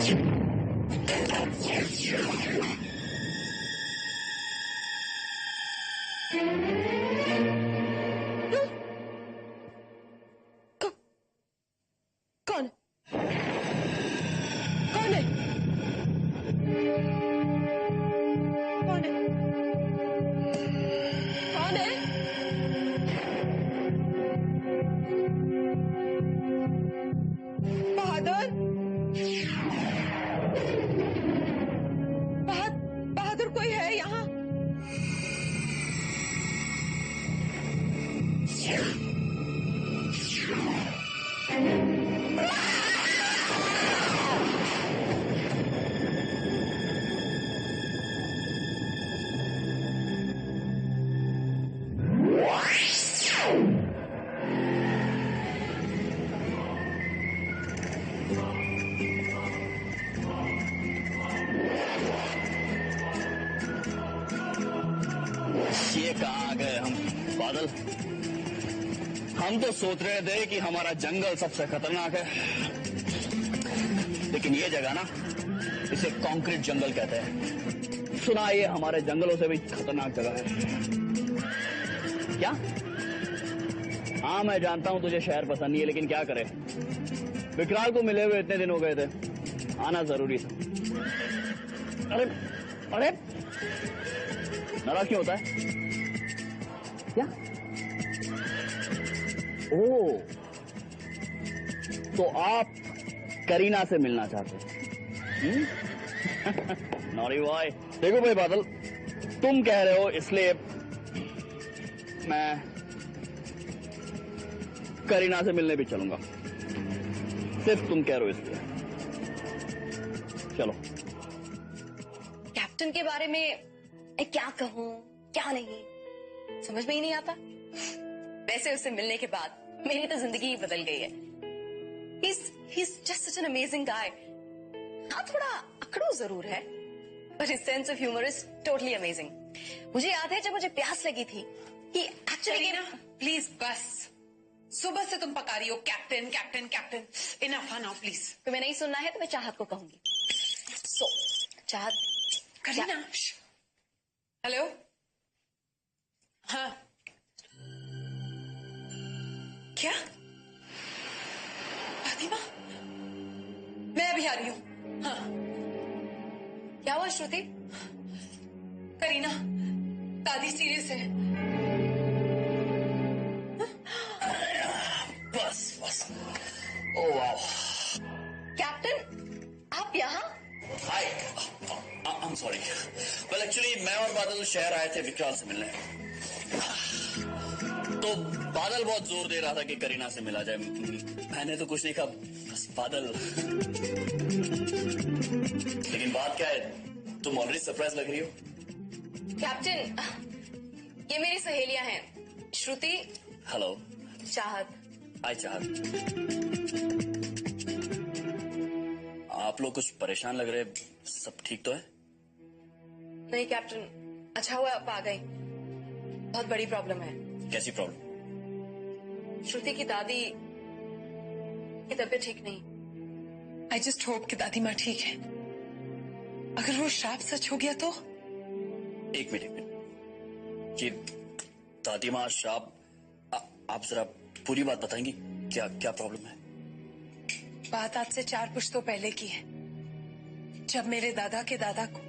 कौन कौन है? कौन है? कौन है? बहादुर, बहादुर कोई है यहाँ? ये कहाँ आ गए हम बादल? हम तो सोच रहे थे कि हमारा जंगल सबसे खतरनाक है, लेकिन ये जगह ना, इसे कंक्रीट जंगल कहते हैं। सुना ये हमारे जंगलों से भी खतरनाक जगह है। क्या? हाँ मैं जानता हूं तुझे शहर पसंद नहीं है, लेकिन क्या करे, विकराल को मिले हुए इतने दिन हो गए थे, आना जरूरी था। अरे अरे नाराज क्यों होता है? क्या? ओह, तो आप करीना से मिलना चाहते हैं? नॉरी बॉय। देखो भाई बादल, तुम कह रहे हो इसलिए मैं करीना से मिलने भी चलूंगा। सिर्फ तुम कह रहे हो इसलिए। चलो। कैप्टन के बारे में मैं क्या कहूं क्या नहीं समझ में ही नहीं आता। वैसे उससे मिलने के बाद मेरी तो जिंदगी ही बदल गई है। He's just such an amazing guy. हाँ थोड़ा अकड़ू जरूर है, but his sense of humor is totally amazing. मुझे याद है जब मुझे प्यास लगी थी कि एक्चुअली ना प्लीज बस, सुबह से तुम पका रही हो captain captain captain. Enough now please. तुम्हें नहीं सुनना है तो मैं चाहत को कहूंगी। सो चाहत करीना। हेलो। हाँ क्या? फातिमा, मैं अभी आ रही हूँ। हाँ क्या हुआ श्रुति? करीना, दादी सीरियस है। बस बस। ओह वाह। कैप्टन आप यहाँ? Hi, I am sorry. Well actually मैं और बादल शहर आए थे विकराल से मिलने, तो बादल बहुत जोर दे रहा था कि करीना से मिला जाए। मैंने तो कुछ नहीं कहा, बस बादल। लेकिन बात क्या है, तुम ऑलरेडी सरप्राइज लग रही हो। कैप्टन ये मेरी सहेलियां हैं, श्रुति। हेलो। चाहत। हाय चाहत। आप लोग कुछ परेशान लग रहे, सब ठीक तो है? नहीं कैप्टन, अच्छा हुआ आप आ गई। बहुत बड़ी प्रॉब्लम है। कैसी प्रॉब्लम? श्रुति की दादी की तबीयत ठीक नहीं। आई जस्ट होप कि दादी माँ ठीक है। अगर वो श्राप सच हो गया तो? एक मिनट, ये दादी माँ श्राप, आप जरा पूरी बात बताएंगी, क्या क्या प्रॉब्लम है? बात आज से 4 पुश्तों पहले की है, जब मेरे दादा के दादा को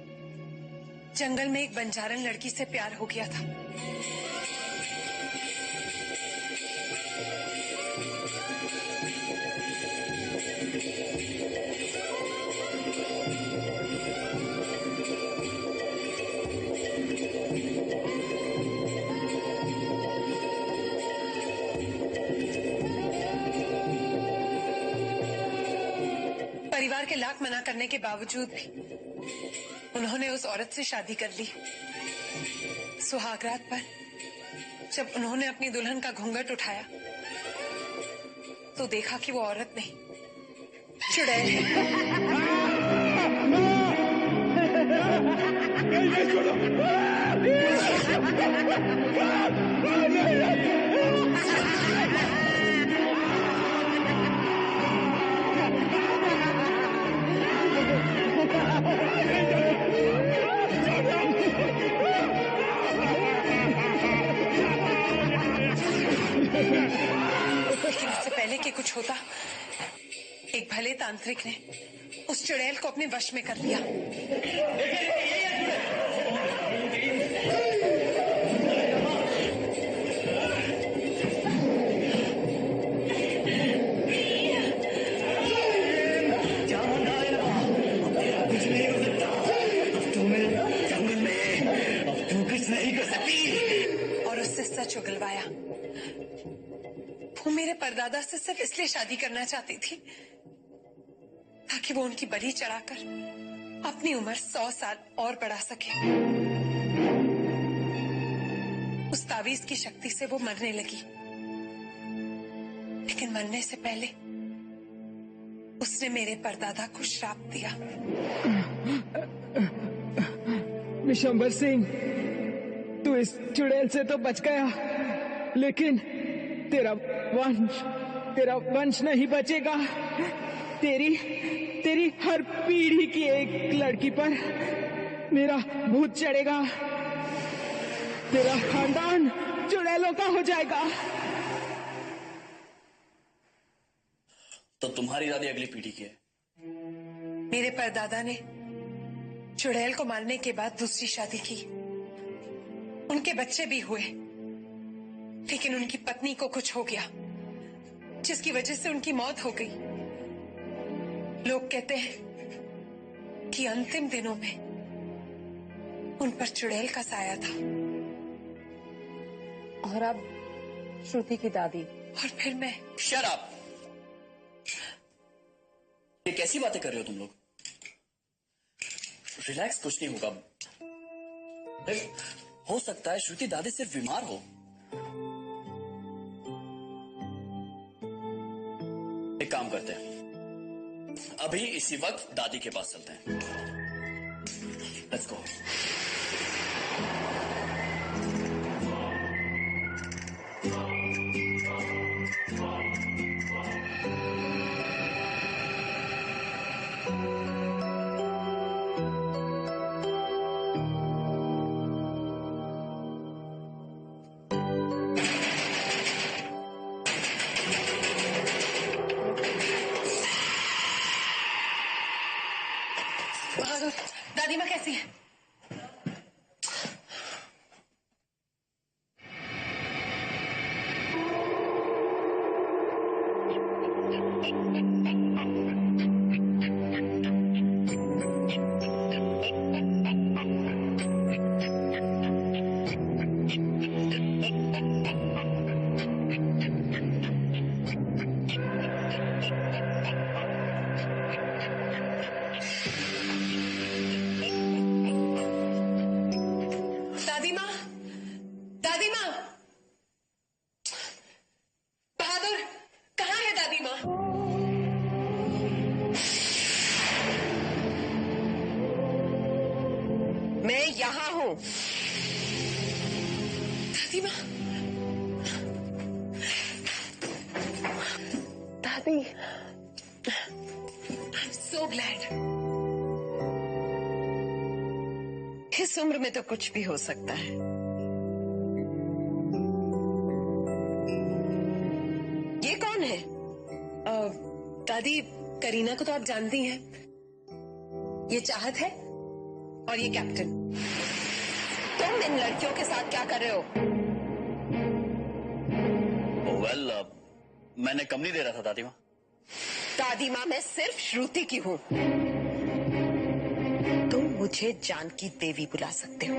जंगल में एक बंजारन लड़की से प्यार हो गया था। परिवार के लाख मना करने के बावजूद भी उन्होंने उस औरत से शादी कर ली। सुहागरात पर जब उन्होंने अपनी दुल्हन का घूंघट उठाया तो देखा कि वो औरत नहीं, चुड़ैल है। पहले कि कुछ होता, एक भले तांत्रिक ने उस चुड़ैल को अपने वश में कर लिया। और उससे सच उगलवाया। वो मेरे परदादा से सिर्फ इसलिए शादी करना चाहती थी ताकि वो उनकी बलि चढ़ाकर अपनी उम्र 100 साल और बढ़ा सके। उस तावीज की शक्ति से वो मरने लगी, लेकिन मरने से पहले उसने मेरे परदादा को श्राप दिया। विशंबर सिंह, तू इस चुड़ैल से तो बच गया, लेकिन तेरा वंश नहीं बचेगा। तेरी हर पीढ़ी की एक लड़की पर मेरा भूत चढ़ेगा। तेरा खानदान चुड़ैलों का हो जाएगा। तो तुम्हारी दादी अगली पीढ़ी की है? मेरे परदादा ने चुड़ैल को मारने के बाद दूसरी शादी की। उनके बच्चे भी हुए, लेकिन उनकी पत्नी को कुछ हो गया, जिसकी वजह से उनकी मौत हो गई। लोग कहते हैं कि अंतिम दिनों में उन पर चुड़ैल का साया था। और अब श्रुति की दादी। और फिर मैं। Shut up! ये कैसी बातें कर रहे हो तुम लोग? रिलैक्स, कुछ नहीं होगा। हो सकता है श्रुति दादी सिर्फ बीमार हो। एक काम करते हैं, अभी इसी वक्त दादी के पास चलते हैं। Let's go. दादी माँ कैसी है? दादी माँ, बहादुर कहाँ है दादी माँ? मैं यहाँ हूँ। दादी माँ, दादी, आई एम सो ग्लैड। इस उम्र में तो कुछ भी हो सकता है। ये कौन है? दादी, करीना को तो आप जानती हैं। ये चाहत है और ये कैप्टन। तुम इन लड़कियों के साथ क्या कर रहे हो? वेल, मैंने कम नहीं दे रहा था दादी माँ। दादी माँ, मैं सिर्फ श्रुति की हूँ। तुम मुझे जानकी देवी बुला सकते हो।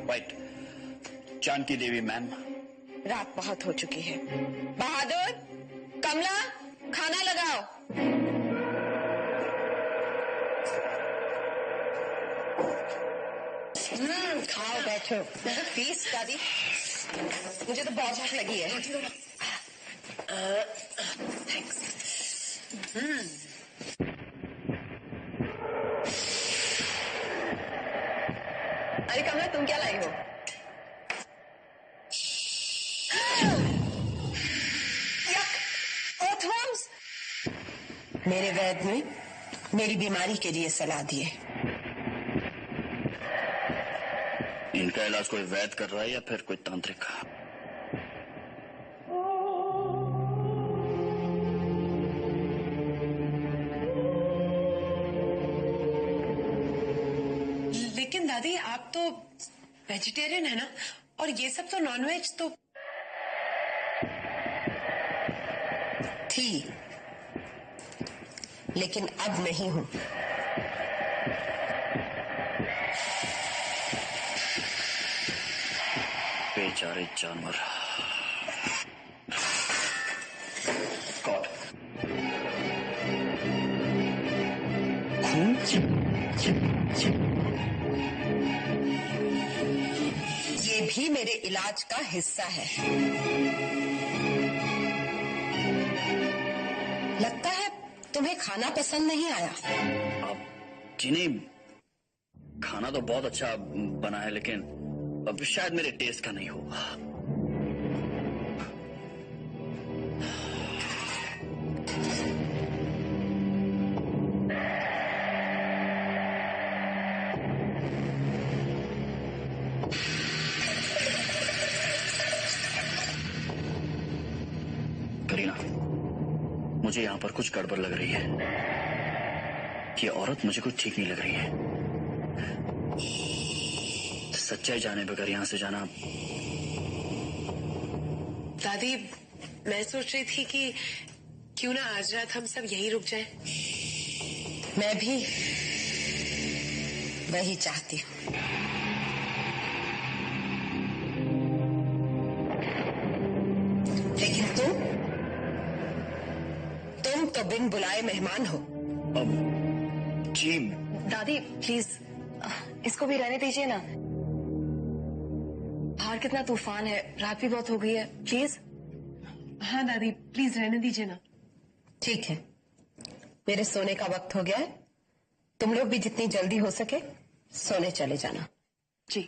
राइट, जानकी देवी मैम। रात बहुत हो चुकी है। बहादुर, कमला, खाना लगाओ। खाओ, बैठो। प्लीज दादी, मुझे तो बहुत भूख लगी है। थैंक्स। अरे कमला, तुम क्या लाई हो? Earthworms! मेरे वैद्य ने मेरी बीमारी के लिए सलाह दी है। इनका इलाज कोई वैद्य कर रहा है या फिर कोई तांत्रिक? दादी आप तो वेजिटेरियन है ना, और ये सब तो नॉनवेज तो थी, लेकिन अब नहीं हूं। बेचारे जानवर। कॉट। खून। ये भी मेरे इलाज का हिस्सा है। लगता है तुम्हें खाना पसंद नहीं आया। अब जिन्हें खाना तो बहुत अच्छा बना है, लेकिन अब शायद मेरे टेस्ट का नहीं होगा। करीना, मुझे यहां पर कुछ गड़बड़ लग रही है। ये औरत मुझे कुछ ठीक नहीं लग रही है। सच्चाई जाने बगैर यहां से जाना। दादी मैं सोच रही थी कि क्यों ना आज रात हम सब यहीं रुक जाएं। मैं भी वही चाहती हूँ। लेकिन तुम तो बिन बुलाए मेहमान हो। अब जी दादी प्लीज इसको भी रहने दीजिए ना। बाहर कितना तूफान है, रात भी बहुत हो गई है, प्लीज। हाँ दादी प्लीज रहने दीजिए ना। ठीक है, मेरे सोने का वक्त हो गया है। तुम लोग भी जितनी जल्दी हो सके सोने चले जाना। जी।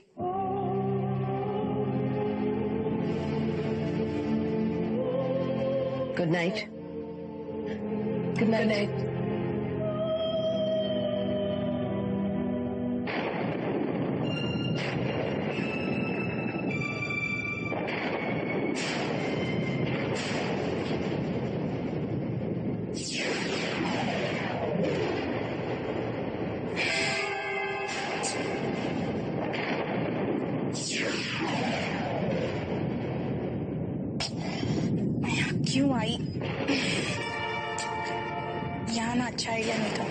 Good night. Good night. क्यों आई? यहाँ ना अच्छा आइडिया नहीं था।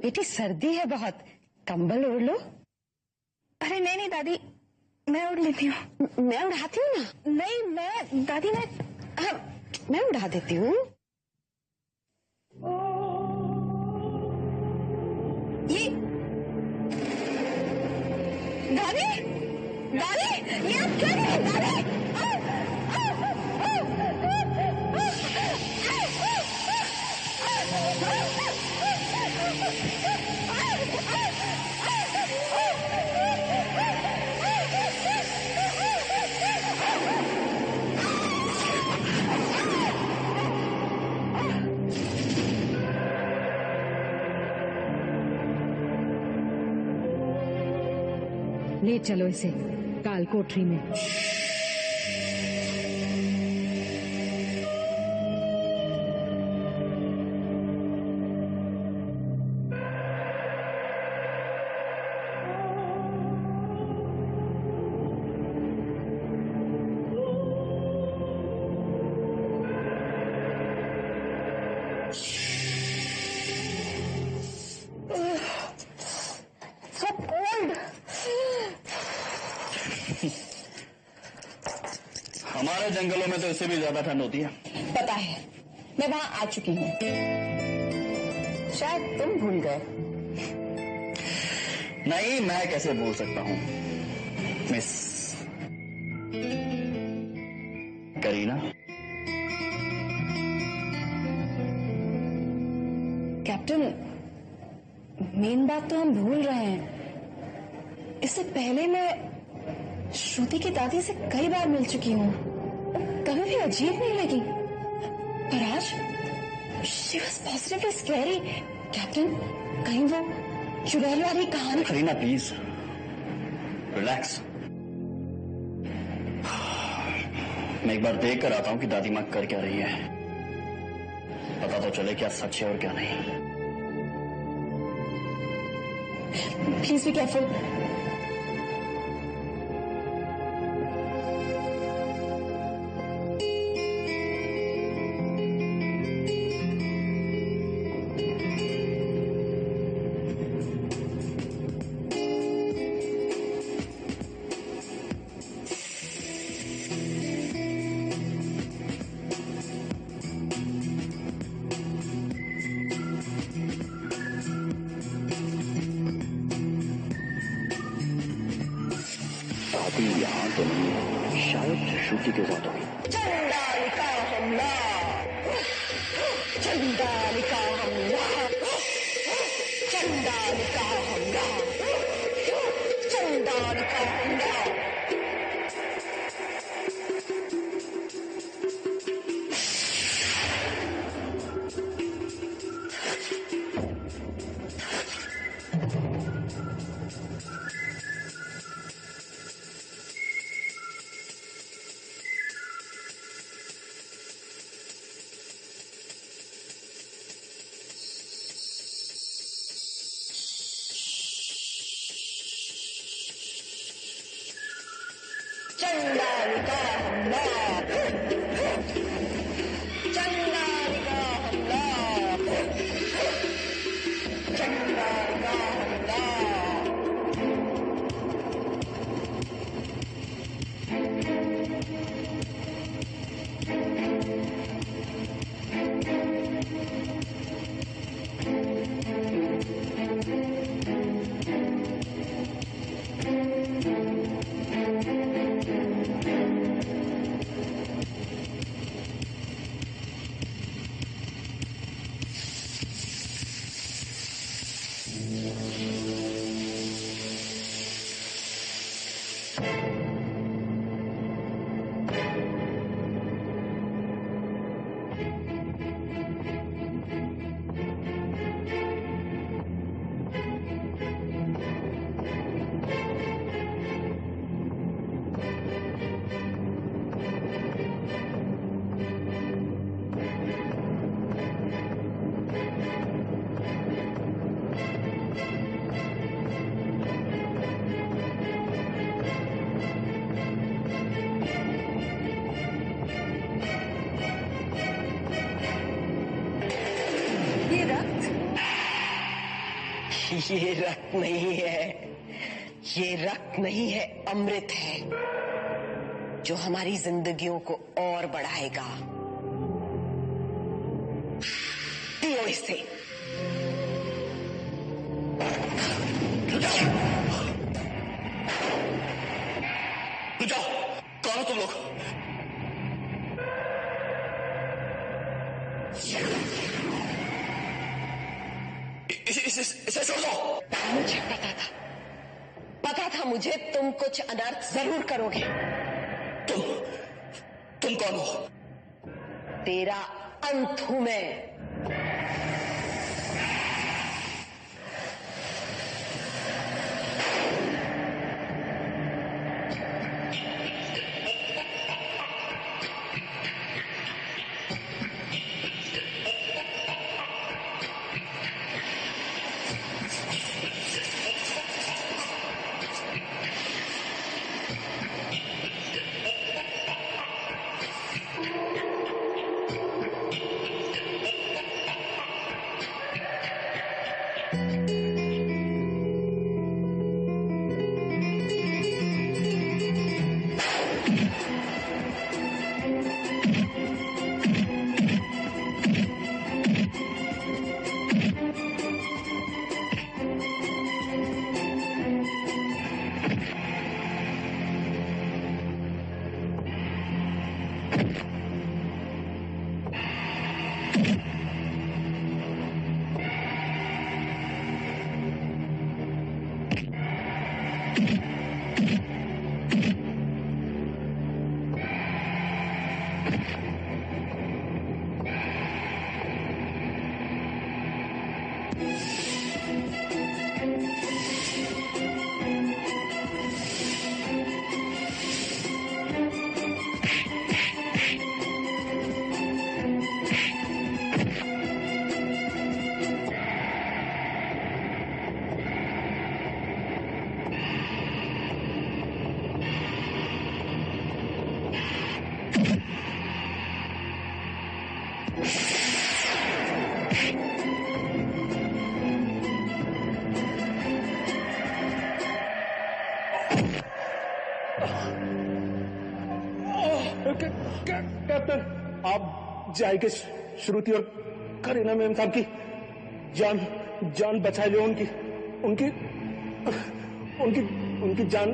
बेटी सर्दी है बहुत, कंबल ओढ़ लो। अरे नहीं नहीं दादी, मैं उड़ लेती हूँ। मैं उड़ाती हूँ ना। नहीं मैं दादी मैं उड़ा देती हूँ। ये दादी दादी ये आप क्या कर रही हैं, दादी? ले चलो इसे काल कोठरी में। हमारे जंगलों में तो इससे भी ज्यादा ठंड होती है। पता है, मैं वहां आ चुकी हूँ। शायद तुम भूल गए। नहीं, मैं कैसे भूल सकता हूं मिस करीना। कैप्टन, मेन बात तो हम भूल रहे हैं। इससे पहले मैं श्रुति की दादी से कई बार मिल चुकी हूँ, कभी भी अजीब नहीं लगी। पर आज she was positively scary. Captain, कहीं वो चुड़ैल वाली कहानी। Kareena please relax. मैं एक बार देख कर आता हूं कि दादी माँ कर क्या रही है, पता तो चले क्या सच है और क्या नहीं। Please be careful. दादी यहाँ तो नहीं है, शायद श्रुति के साथ होगी। चंडालिका हमला, चंडालिका हमला, चंडालिका हमला, चंडालिका हमला। चंडालिका हमला, चंडालिका हमला, चंडालिका हमला। ये रक्त नहीं है, ये रक्त नहीं है, अमृत है जो हमारी जिंदगियों को और बढ़ाएगा। पियो इसे। जाओ, कौन हो तुम लोग? इसे छोड़ दो। मुझे पता था मुझे तुम कुछ अनर्थ जरूर करोगे। तुम कौन हो? तेरा अंत हूं मैं। कैप्टन, आप जाएंगे श्रुति और करीना मैम साहब की जान बचा लो। उनकी जान।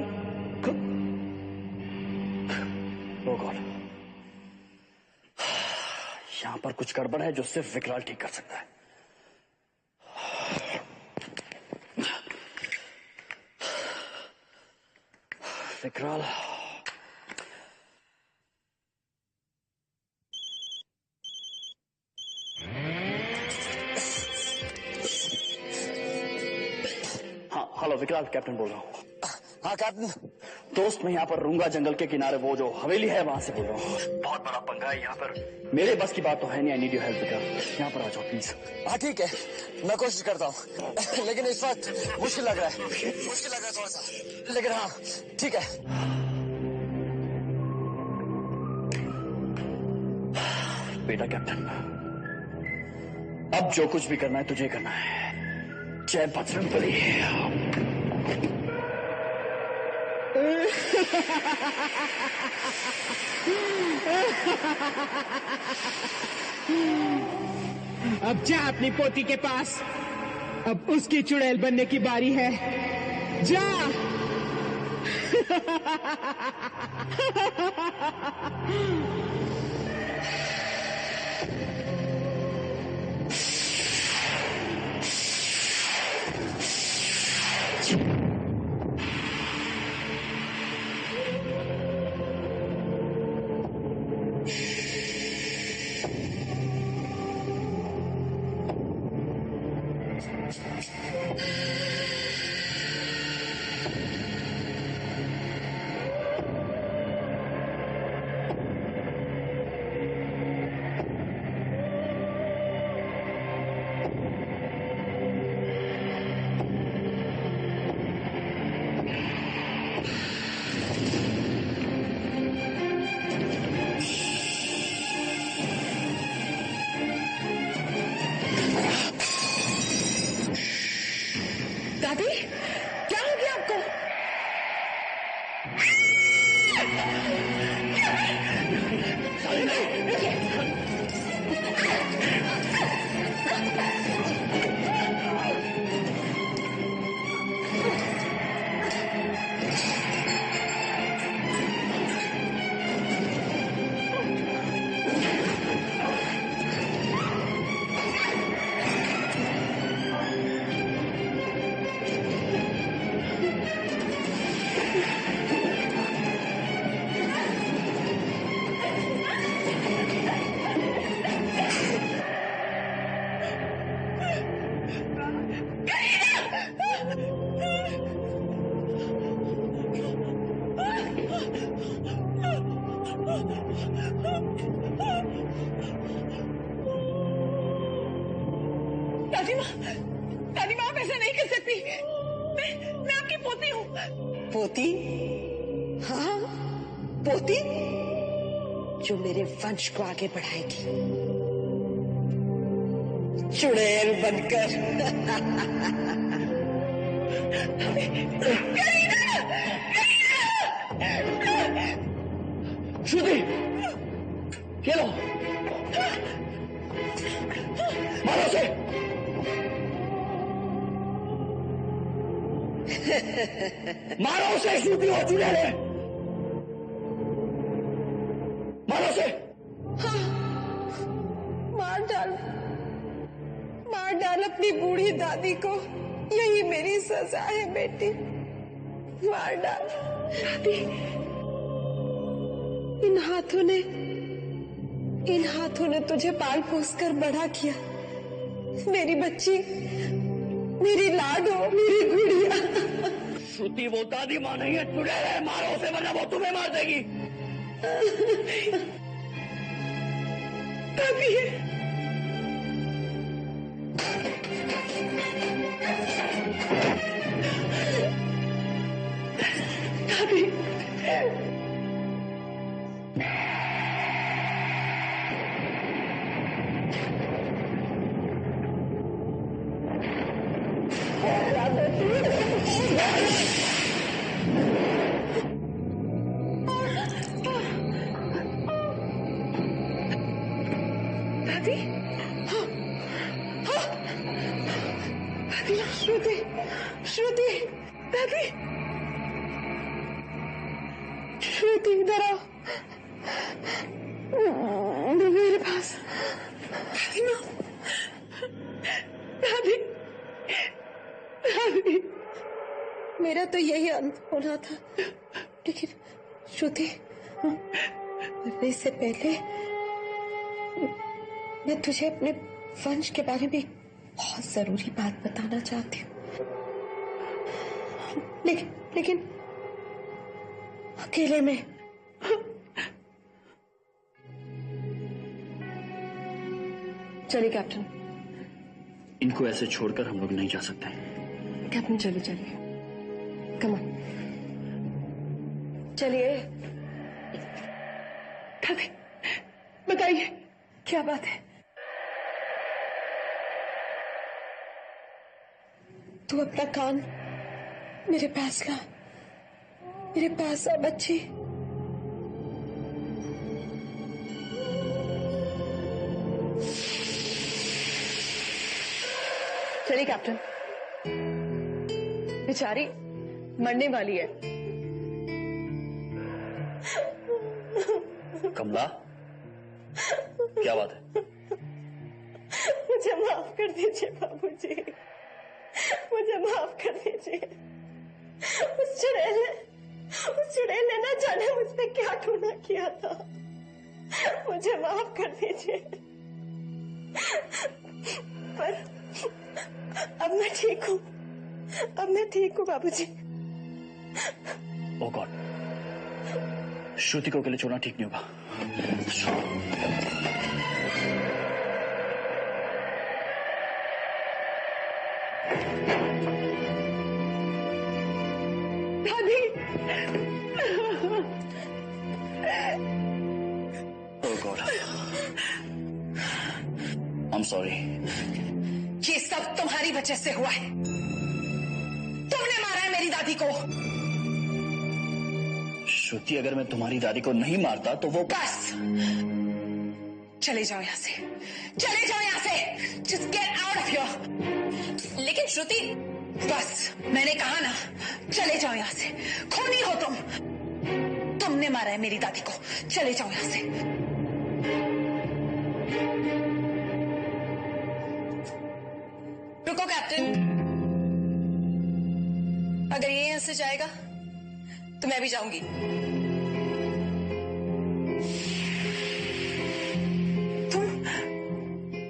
ओ गॉड, यहां पर कुछ गड़बड़ है जो सिर्फ विकराल ठीक कर सकता है। विकराल, हेलो विकराल, कैप्टन बोल रहा हूँ। हाँ कैप्टन। दोस्त, मैं यहाँ पर रूंगा जंगल के किनारे वो जो हवेली है वहां से बोल रहा हूँ। बहुत बड़ा पंगा है यहाँ पर, मेरे बस की बात तो है नहीं। आई नीड योर हेल्प विकराल, यहाँ पर आ जाओ प्लीज। हाँ ठीक है, मैं कोशिश करता हूँ, लेकिन इस वक्त मुश्किल लग रहा है थोड़ा सा, लेकिन हाँ ठीक है। बेटा कैप्टन, अब जो कुछ भी करना है तुझे करना है। जय बजरंगबली। अब जा अपनी पोती के पास, अब उसकी चुड़ैल बनने की बारी है। जा। दादी, क्या हो गया आपको? दादी माँ, आप ऐसा नहीं कर सकती। मैं आपकी पोती हूँ। पोती? हाँ, पोती जो मेरे वंश को आगे बढ़ाएगी, चुड़ैल बनकर। श्रुति, खेलो, मारो उसे। मारो उसे, श्रुति हो चुड़ैल है, मारो उसे। हाँ, मार डाल अपनी बूढ़ी दादी को, यही मेरी सजा है बेटी, मार डाल। दादी, इन हाथों ने इन हाथों ने तुझे पाल पोस कर बड़ा किया। मेरी बच्ची, मेरी लाडो, मेरी गुड़िया। श्रुति वो दादी माँ नहीं है, चुड़ैल है, मारो उसे वरना वो तुम्हें मार देगी। दादी, दादी, दादी, दादी, श्रुति, श्रुति, दादी, श्रुति इधर आओ, मेरे पास। दादी माँ, दादी, दादी, मेरा तो यही अंत होना था, लेकिन श्रुति, मरने से पहले मैं तुझे अपने वंश के बारे में बहुत जरूरी बात बताना चाहती हूँ, लेकिन अकेले में। चलिए कैप्टन। इनको ऐसे छोड़कर हम लोग नहीं जा सकते। कैप्टन चलिए, चलिए, कम ऑन, चलिए। दादी, बताइए क्या बात है? तू अपना कान मेरे पास ला, मेरे पास आ बच्ची। चलिए कैप्टन, बेचारी मरने वाली है। कमला, क्या बात है? मुझे माफ कर दीजिए बाबूजी, मुझे माफ कर दीजिए। उस चुड़ैल ने ना जाने मुझ पे क्या टूना किया था। मुझे माफ कर दीजिए। पर अब मैं ठीक हूँ, अब मैं ठीक हूँ बाबूजी। ओह गॉड, श्रुति को अकेले छोड़ना ठीक नहीं होगा। दादी, ओह गॉड, आई एम सॉरी। ये सब तुम्हारी वजह से हुआ है। तुमने मारा है मेरी दादी को। श्रुति, अगर मैं तुम्हारी दादी को नहीं मारता तो वो... बस चले जाओ यहाँ से, चले जाओ यहाँ से। Just get out of here। लेकिन श्रुति, बस मैंने कहा ना, चले जाओ यहाँ से। खूनी हो तुम। तुमने मारा है मेरी दादी को। चले जाओ यहाँ से। रुको कैप्टन, अगर ये यहाँ से जाएगा तो मैं भी जाऊंगी।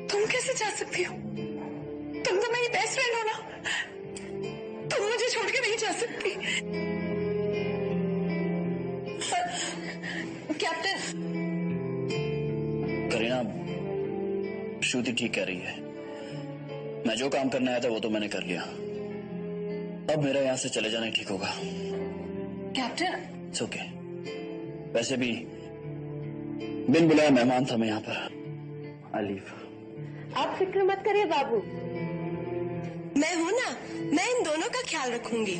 तुम कैसे जा सकती हो? तुम तो मेरी बेस्ट फ्रेंड हो ना। तुम मुझे छोड़ के नहीं जा सकती। कैप्टन, करीना, श्रुति ठीक कह रही है। मैं जो काम करना आया था वो तो मैंने कर लिया। अब मेरा यहाँ से चले जाना ही ठीक होगा। Captain, it's okay. वैसे भी बिन बुलाया मेहमान था मैं यहाँ पर। I leave. आप फिक्र मत करिए बाबू, मैं हूं ना, मैं इन दोनों का ख्याल रखूंगी।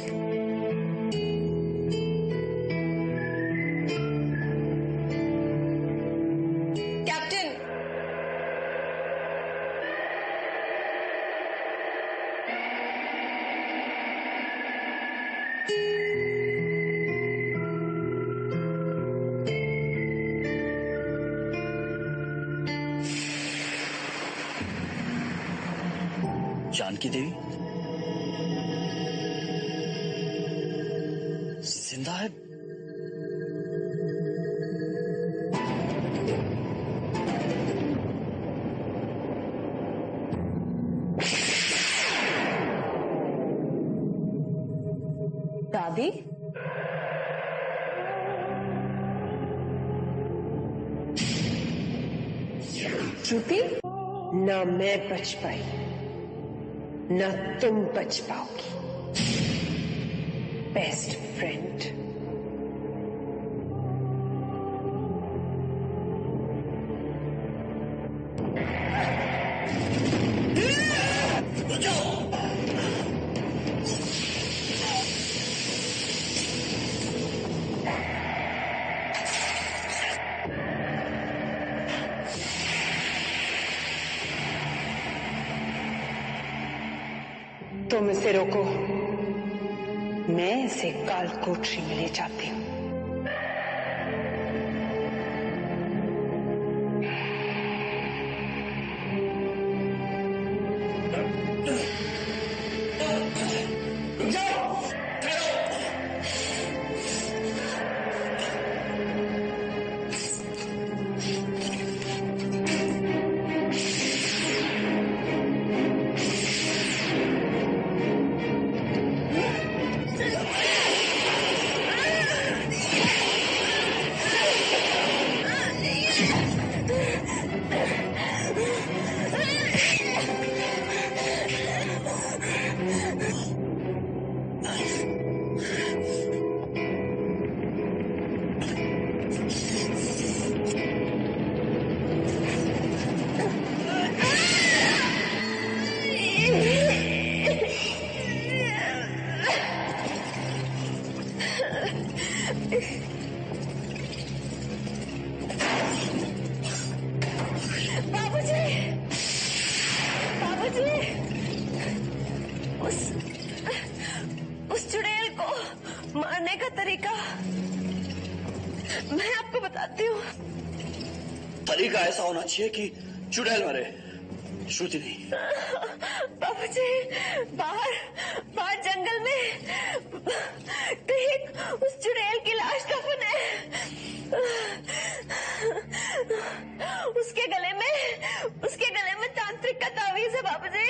कैप्टन, जानकी देवी जिंदा है? श्रुति, ना मैं बच पाई, ना तुम बच पाओगी। Best friend. तुम इसे रोको, मैं इसे काल कोठरी में ले जाती हूँ। उस चुड़ैल को मारने का तरीका मैं आपको बताती हूँ। तरीका ऐसा होना चाहिए कि चुड़ैल मरे, श्रुति नहीं। बाबूजी, बाहर जंगल में कहीं उस चुड़ैल की लाश दफन है। उसके गले में तांत्रिक का तावीज है बाबूजी।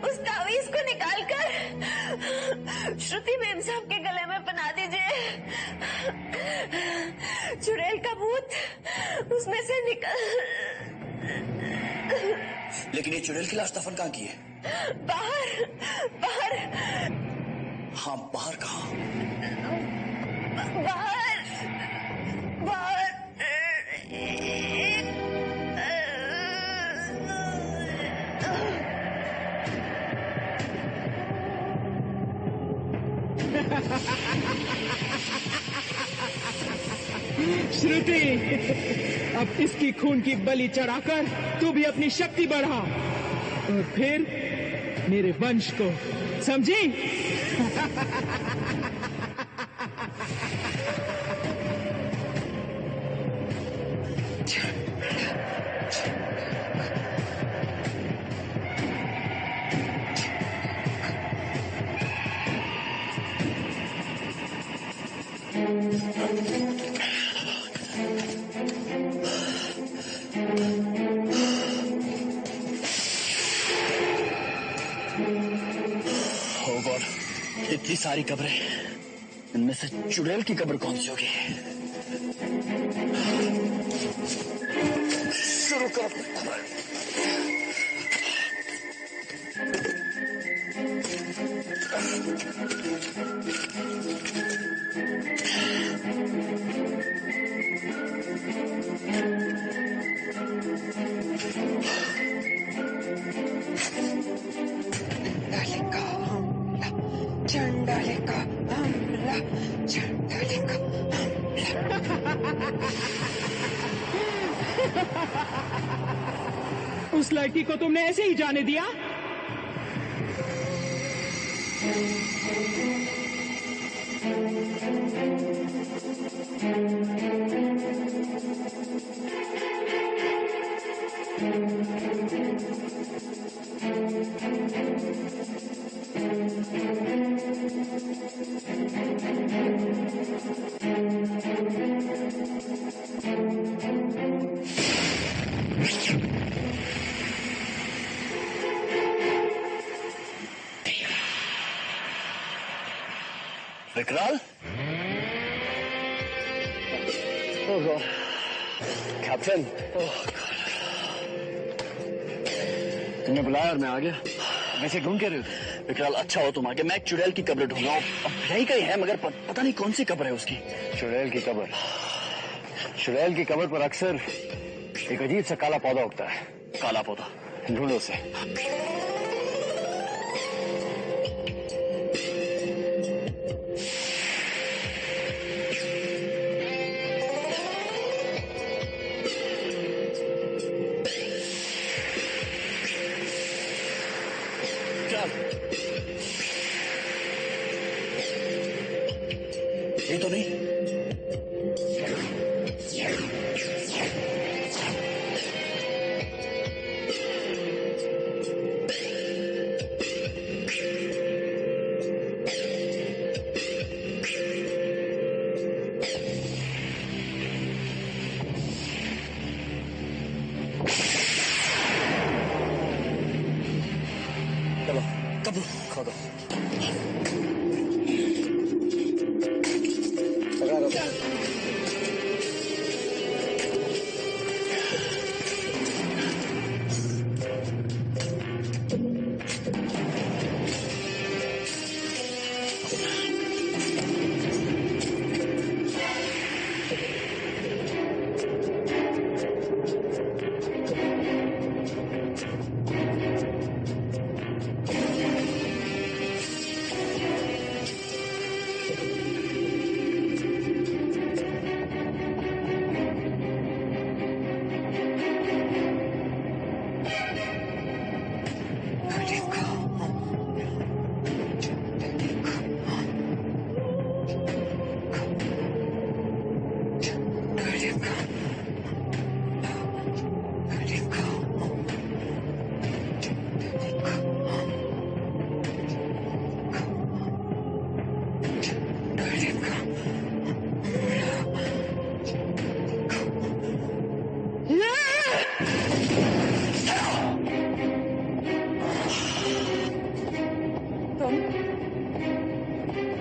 उस तावीज को निकालकर श्रुति मेम साहब के गले में पहना दीजिए। चुड़ैल का भूत उसमें से निकल। लेकिन ये चुड़ैल की लाश दफन कहाँ की है? बाहर। हाँ, बाहर कहाँ? बाहर। श्रुति, अब इसकी खून की बलि चढ़ाकर तू भी अपनी शक्ति बढ़ा और फिर मेरे वंश को, समझी? इतनी सारी कब्रें, इनमें से चुड़ैल की कब्र कौन सी होगी? शुरू करो। चंडालिका हमला, चंडालिका हमला। उस लड़की को तुमने ऐसे ही जाने दिया? विकराल? ओह गॉड, कैप्टन, तुमने बुलाया और मैं आ गया। वैसे ढूंढ के रहे हो? विकराल अच्छा हो तुम आगे, मैं एक चुड़ैल की कब्र ढूंढ रहा हूँ। अब यही कहीं है मगर पता नहीं कौन सी कब्र है उसकी। चुड़ैल की कब्र? चुड़ैल की कब्र पर अक्सर एक अजीब सा काला पौधा उगता है। काला पौधा? ढूंढो उसे। ये तो नहीं। चलो कब्र खोदो।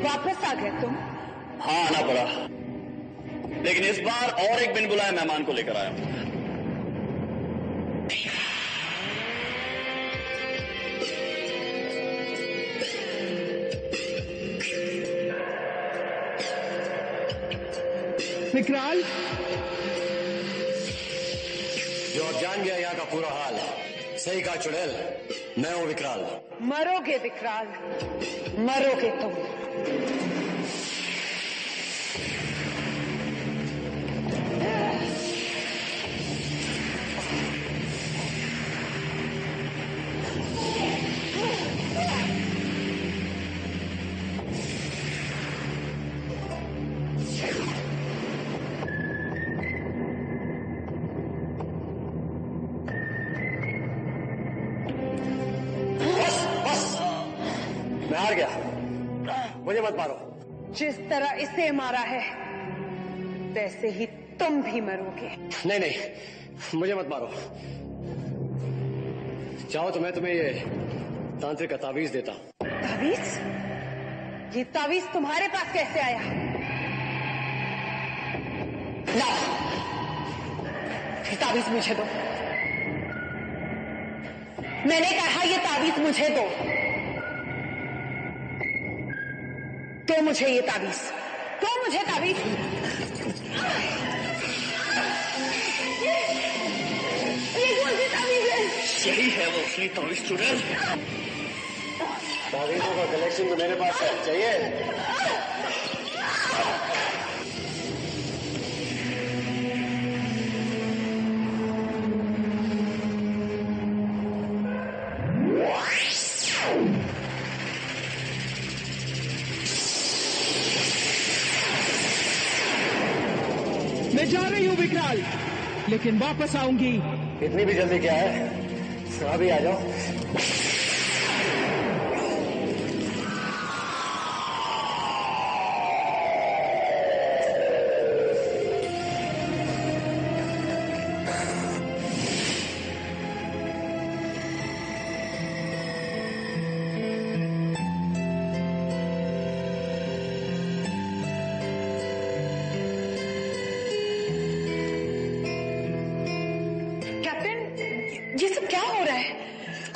वापस आ गए तुम? हाँ आना पड़ा, लेकिन इस बार और एक बिन बुलाए मेहमान को लेकर आया हूं। विकराल, जो अब जान गया यहाँ का पूरा हाल, सही कहा चुड़ैल, मैं हूँ विकराल। मरोगे विकराल, मरोगे तुम। मैं हार गया, मुझे मत मारो। जिस तरह इसे मारा है वैसे ही तुम भी मरोगे। नहीं नहीं, मुझे मत मारो। चाहो तो मैं तुम्हें ये तांत्रिक का तावीज देता हूं। तावीज? ये तावीज तुम्हारे पास कैसे आया? लाओ, ये तावीज मुझे दो। मैंने कहा ये तावीज मुझे दो। तो मुझे ये तावीज, तो मुझे तावीज। ये कौन सी तावीज है? यही है वो असली तावीज चुड़ैल। तावीजों का कलेक्शन तो मेरे पास है, चाहिए? मैं जा रही हूँ विकराल, लेकिन वापस आऊंगी। इतनी भी जल्दी क्या है, अभी आ जाओ।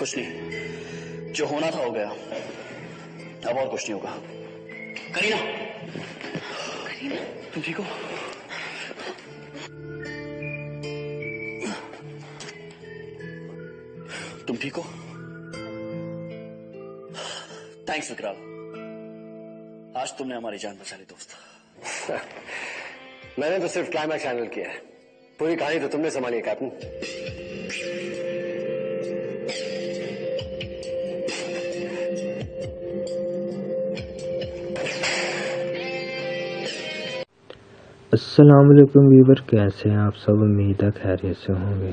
कुछ नहीं, जो होना था हो गया, अब और कुछ नहीं होगा। करीना, करीना, तुम ठीक हो? तुम ठीक हो? थैंक्स विक्राल, आज तुमने हमारी जान बचा ली दोस्त। मैंने तो सिर्फ क्लाइमैक्स हैंडल किया है, पूरी कहानी तो तुमने संभाली है कैप्टन। अस्सलाम वालेकुम व्यूवर, कैसे हैं आप सब? उम्मीद है खैरियत से होंगे।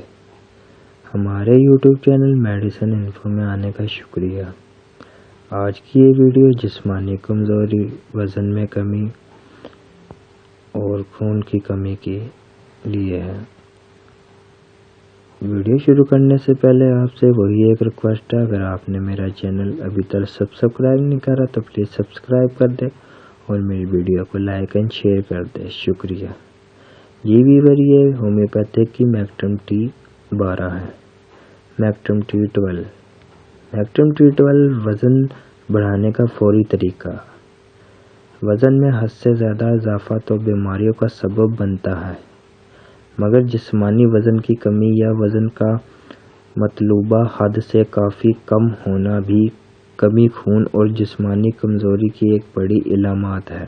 हमारे यूट्यूब चैनल मेडिसिन इन्फो में आने का शुक्रिया। आज की ये वीडियो जिस्मानी कमज़ोरी, वज़न में कमी और खून की कमी के लिए है। वीडियो शुरू करने से पहले आपसे वही एक रिक्वेस्ट है, अगर आपने मेरा चैनल अभी तक सब्सक्राइब नहीं करा तो प्लीज़ सब्सक्राइब कर दे और मेरी वीडियो को लाइक एंड शेयर कर दे, शुक्रिया। ये व्यूवर, ये होम्योपैथिक की मैक्टम T12 है, मैक्टम T12। मैक्टम T12 वज़न बढ़ाने का फौरी तरीका। वज़न में हद से ज़्यादा इजाफा तो बीमारियों का सबब बनता है, मगर जिस्मानी वज़न की कमी या वज़न का मतलूबा हद से काफ़ी कम होना भी कमी खून और जिस्मानी कमज़ोरी की एक बड़ी इलामत है।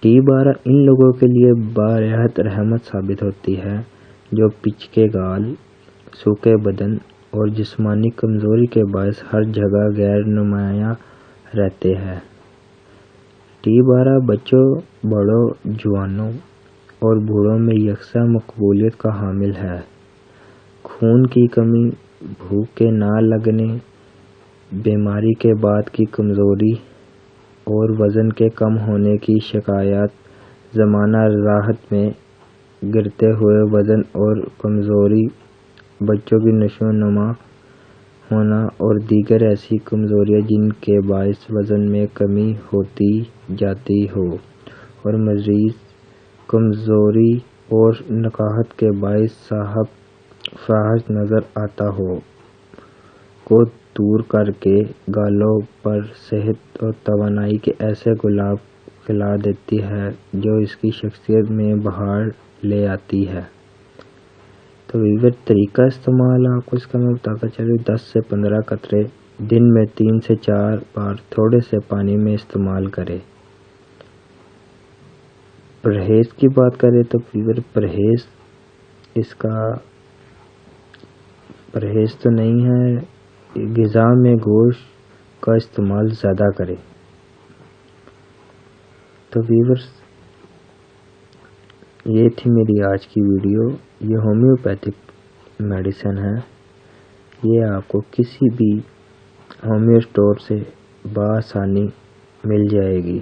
T12 इन लोगों के लिए बारियात रहमत साबित होती है जो पिचके गाल, सूखे बदन और जिस्मानी कमज़ोरी के बायस हर जगह गैर नुमायां रहते हैं। T12 बच्चों, बड़ों, जवानों और बूढ़ों में यकसा मकबूलियत का हामिल है। खून की कमी, भूख के ना लगने, बीमारी के बाद की कमज़ोरी और वज़न के कम होने की शिकायत, ज़माना राहत में गिरते हुए वज़न और कमज़ोरी, बच्चों की नशोनुमा होना और दीगर ऐसी कमज़ोरियाँ जिनके बायस वज़न में कमी होती जाती हो और मरीज़ कमज़ोरी और नकाहत के बायस साहब फाहश नज़र आता हो, को दूर करके गालों पर सेहत और तवानाई के ऐसे गुलाब खिला देती है जो इसकी शख्सियत में बहार ले आती है। तो विविध तरीका इस्तेमाल आपको इसका मैं बताता चलूँ। 10 से 15 कतरे दिन में 3 से 4 बार थोड़े से पानी में इस्तेमाल करें। परहेज़ की बात करें तो विविध परहेज़, इसका परहेज़ तो नहीं है, ग़िज़ा में गोश्त का इस्तेमाल ज़्यादा करें। तो व्यूअर्स, ये थी मेरी आज की वीडियो। ये होम्योपैथिक मेडिसिन है, ये आपको किसी भी होम्यो स्टोर से बआसानी मिल जाएगी।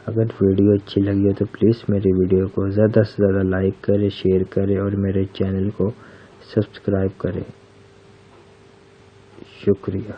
अगर वीडियो अच्छी लगी हो तो प्लीज़ मेरी वीडियो को ज़्यादा से ज़्यादा लाइक करें, शेयर करें और मेरे चैनल को सब्सक्राइब करें, शुक्रिया।